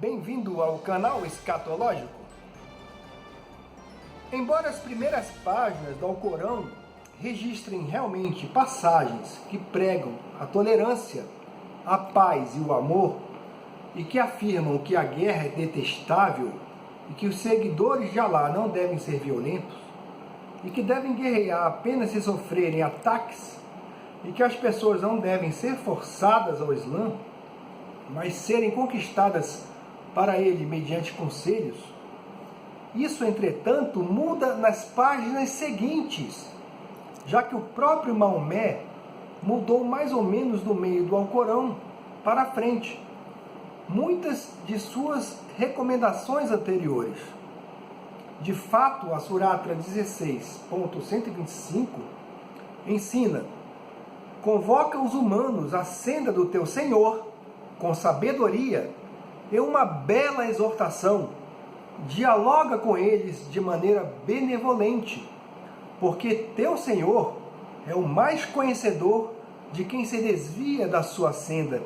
Bem-vindo ao canal Escatológico. Embora as primeiras páginas do Alcorão registrem realmente passagens que pregam a tolerância, a paz e o amor, e que afirmam que a guerra é detestável e que os seguidores de Alá não devem ser violentos, e que devem guerrear apenas se sofrerem ataques, e que as pessoas não devem ser forçadas ao Islã, mas serem conquistadas para ele mediante conselhos. Isso, entretanto, muda nas páginas seguintes, já que o próprio Maomé mudou mais ou menos do meio do Alcorão para frente muitas de suas recomendações anteriores. De fato, a Suratra 16.125 ensina: convoca os humanos à senda do teu Senhor com sabedoria e uma bela exortação. Dialoga com eles de maneira benevolente, porque teu Senhor é o mais conhecedor de quem se desvia da sua senda,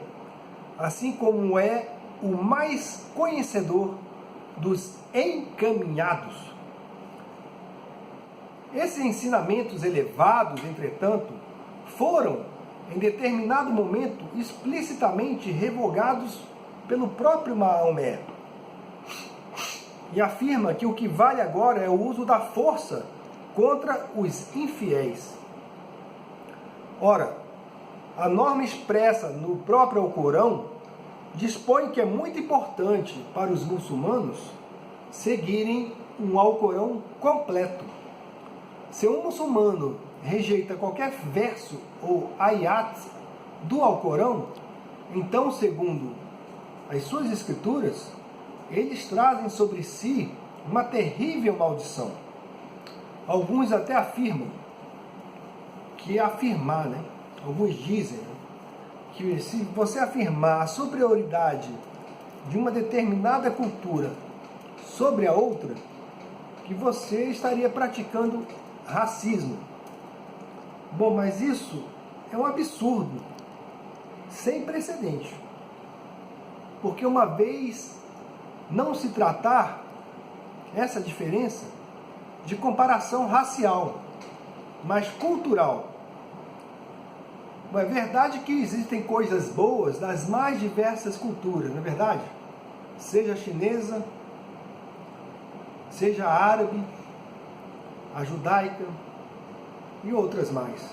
assim como é o mais conhecedor dos encaminhados. Esses ensinamentos elevados, entretanto, foram, em determinado momento, explicitamente revogados pelo próprio Maomé, e afirma que o que vale agora é o uso da força contra os infiéis. Ora, a norma expressa no próprio Alcorão dispõe que é muito importante para os muçulmanos seguirem um Alcorão completo. Se um muçulmano rejeita qualquer verso ou ayat do Alcorão, então, segundo as suas escrituras, eles trazem sobre si uma terrível maldição. Alguns até afirmam que afirmar, alguns dizem que se você afirmar a superioridade de uma determinada cultura sobre a outra, que você estaria praticando racismo. Bom, mas isso é um absurdo, sem precedente. Porque uma vez não se tratar essa diferença de comparação racial, mas cultural. Bom, é verdade que existem coisas boas nas mais diversas culturas, não é verdade? Seja chinesa, seja árabe, a judaica e outras mais.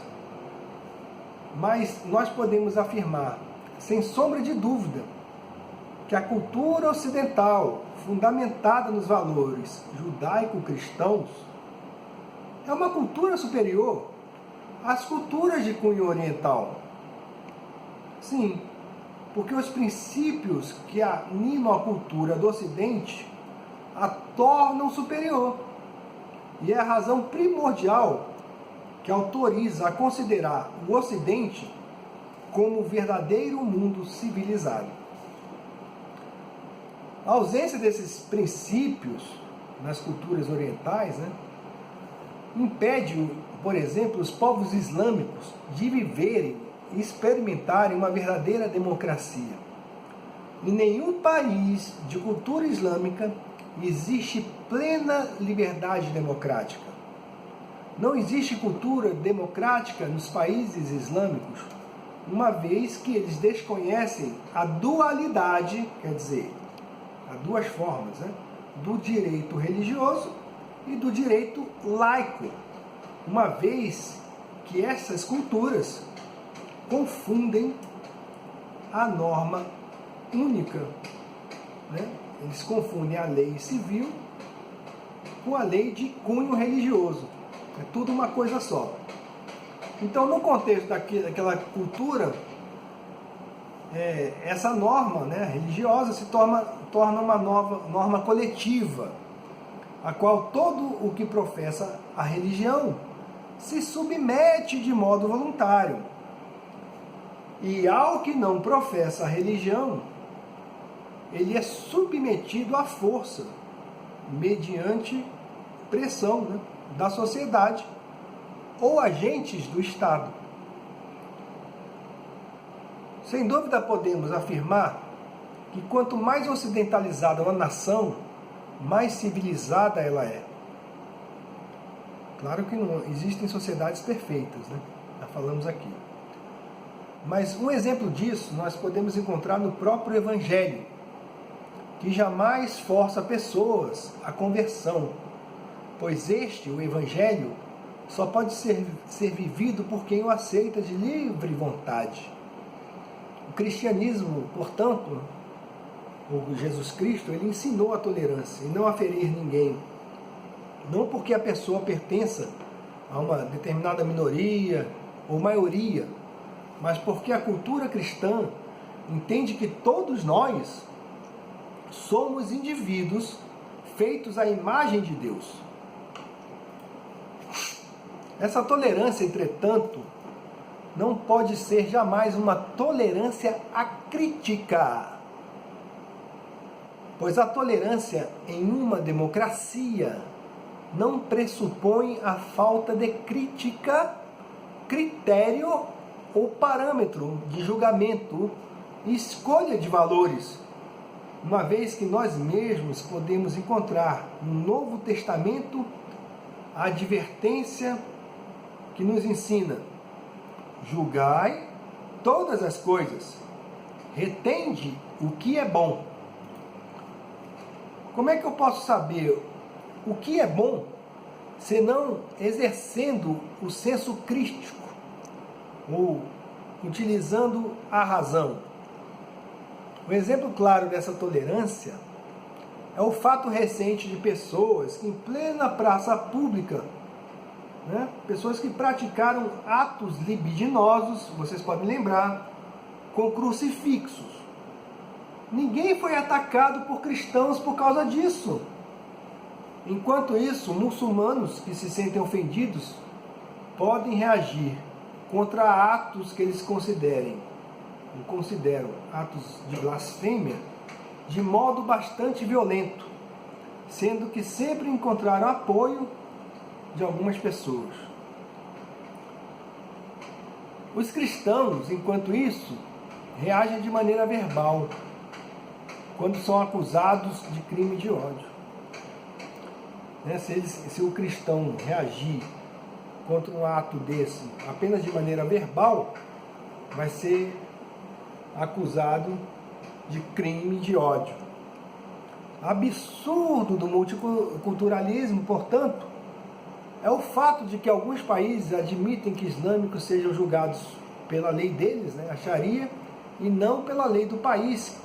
Mas nós podemos afirmar, sem sombra de dúvida, que a cultura ocidental, fundamentada nos valores judaico-cristãos, é uma cultura superior às culturas de cunho oriental. Sim, porque os princípios que animam a cultura do Ocidente a tornam superior. E é a razão primordial que autoriza a considerar o Ocidente como o verdadeiro mundo civilizado. A ausência desses princípios nas culturas orientais, impede, por exemplo, os povos islâmicos de viverem e experimentarem uma verdadeira democracia. Em nenhum país de cultura islâmica existe plena liberdade democrática. Não existe cultura democrática nos países islâmicos, uma vez que eles desconhecem a dualidade, quer dizer, há duas formas, do direito religioso e do direito laico, uma vez que essas culturas confundem a norma única, Eles confundem a lei civil com a lei de cunho religioso. É tudo uma coisa só. Então, no contexto daquela cultura, essa norma religiosa se torna uma nova norma coletiva, a qual todo o que professa a religião se submete de modo voluntário. E ao que não professa a religião, ele é submetido à força, mediante pressão da sociedade ou agentes do Estado. Sem dúvida podemos afirmar que quanto mais ocidentalizada uma nação, mais civilizada ela é. Claro que não existem sociedades perfeitas, né? Já falamos aqui. Mas um exemplo disso nós podemos encontrar no próprio Evangelho, que jamais força pessoas à conversão, pois o Evangelho, só pode ser vivido por quem o aceita de livre vontade. O cristianismo, portanto, o Jesus Cristo, ele ensinou a tolerância e não a ferir ninguém. Não porque a pessoa pertença a uma determinada minoria ou maioria, mas porque a cultura cristã entende que todos nós somos indivíduos feitos à imagem de Deus. Essa tolerância, entretanto, não pode ser jamais uma tolerância à crítica, pois a tolerância em uma democracia não pressupõe a falta de crítica, critério ou parâmetro de julgamento e escolha de valores, uma vez que nós mesmos podemos encontrar no Novo Testamento a advertência que nos ensina: julgai todas as coisas, retende o que é bom. Como é que eu posso saber o que é bom, senão exercendo o senso crítico, ou utilizando a razão? Um exemplo claro dessa tolerância é o fato recente de pessoas que, em plena praça pública, pessoas que praticaram atos libidinosos, vocês podem lembrar, com crucifixos. Ninguém foi atacado por cristãos por causa disso. Enquanto isso, muçulmanos que se sentem ofendidos podem reagir contra atos que eles consideram atos de blasfêmia de modo bastante violento, sendo que sempre encontraram apoio de algumas pessoas. Os cristãos, enquanto isso, reagem de maneira verbal quando são acusados de crime de ódio. Se o cristão reagir contra um ato desse apenas de maneira verbal, vai ser acusado de crime de ódio. Absurdo do multiculturalismo, portanto, é o fato de que alguns países admitem que islâmicos sejam julgados pela lei deles, a Sharia, e não pela lei do país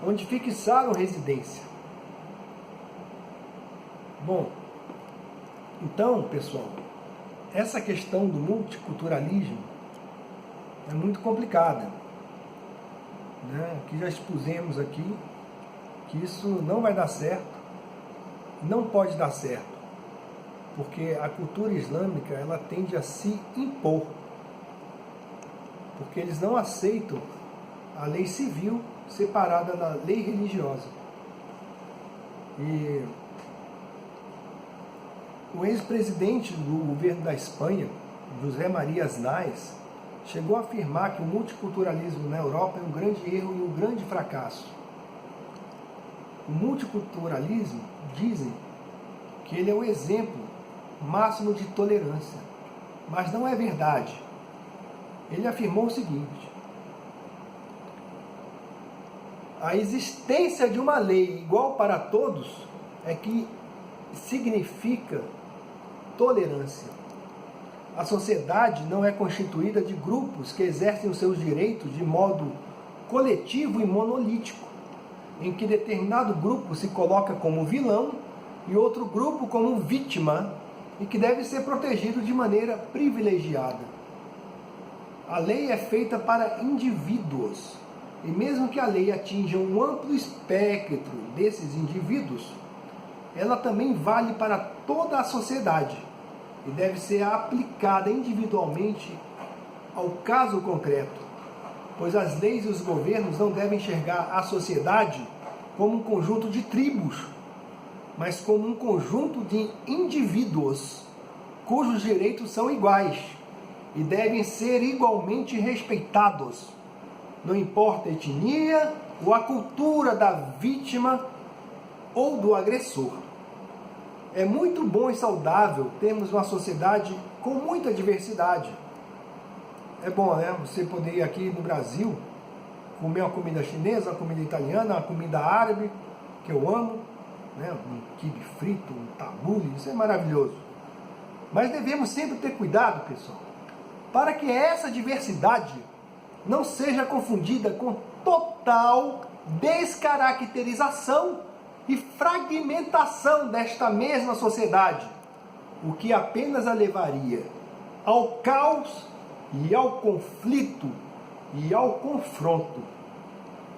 onde fixaram residência. Bom, então, pessoal, essa questão do multiculturalismo é muito complicada, que já expusemos aqui que isso não vai dar certo, não pode dar certo, porque a cultura islâmica ela tende a se impor, porque eles não aceitam a lei civil separada da lei religiosa. E o ex-presidente do governo da Espanha, José Maria Aznar, chegou a afirmar que o multiculturalismo na Europa é um grande erro e um grande fracasso. O multiculturalismo, dizem, que ele é o exemplo máximo de tolerância, mas não é verdade. Ele afirmou o seguinte: a existência de uma lei igual para todos é que significa tolerância. A sociedade não é constituída de grupos que exercem os seus direitos de modo coletivo e monolítico, em que determinado grupo se coloca como vilão e outro grupo como vítima e que deve ser protegido de maneira privilegiada. A lei é feita para indivíduos, e mesmo que a lei atinja um amplo espectro desses indivíduos, ela também vale para toda a sociedade e deve ser aplicada individualmente ao caso concreto, pois as leis e os governos não devem enxergar a sociedade como um conjunto de tribos, mas como um conjunto de indivíduos cujos direitos são iguais e devem ser igualmente respeitados. Não importa a etnia, ou a cultura da vítima ou do agressor. É muito bom e saudável termos uma sociedade com muita diversidade. É bom, né? Você poder ir aqui no Brasil, comer uma comida chinesa, uma comida italiana, uma comida árabe, que eu amo, né? Um quibe frito, um tabule, isso é maravilhoso. Mas devemos sempre ter cuidado, pessoal, para que essa diversidade não seja confundida com total descaracterização e fragmentação desta mesma sociedade, o que apenas a levaria ao caos e ao conflito e ao confronto.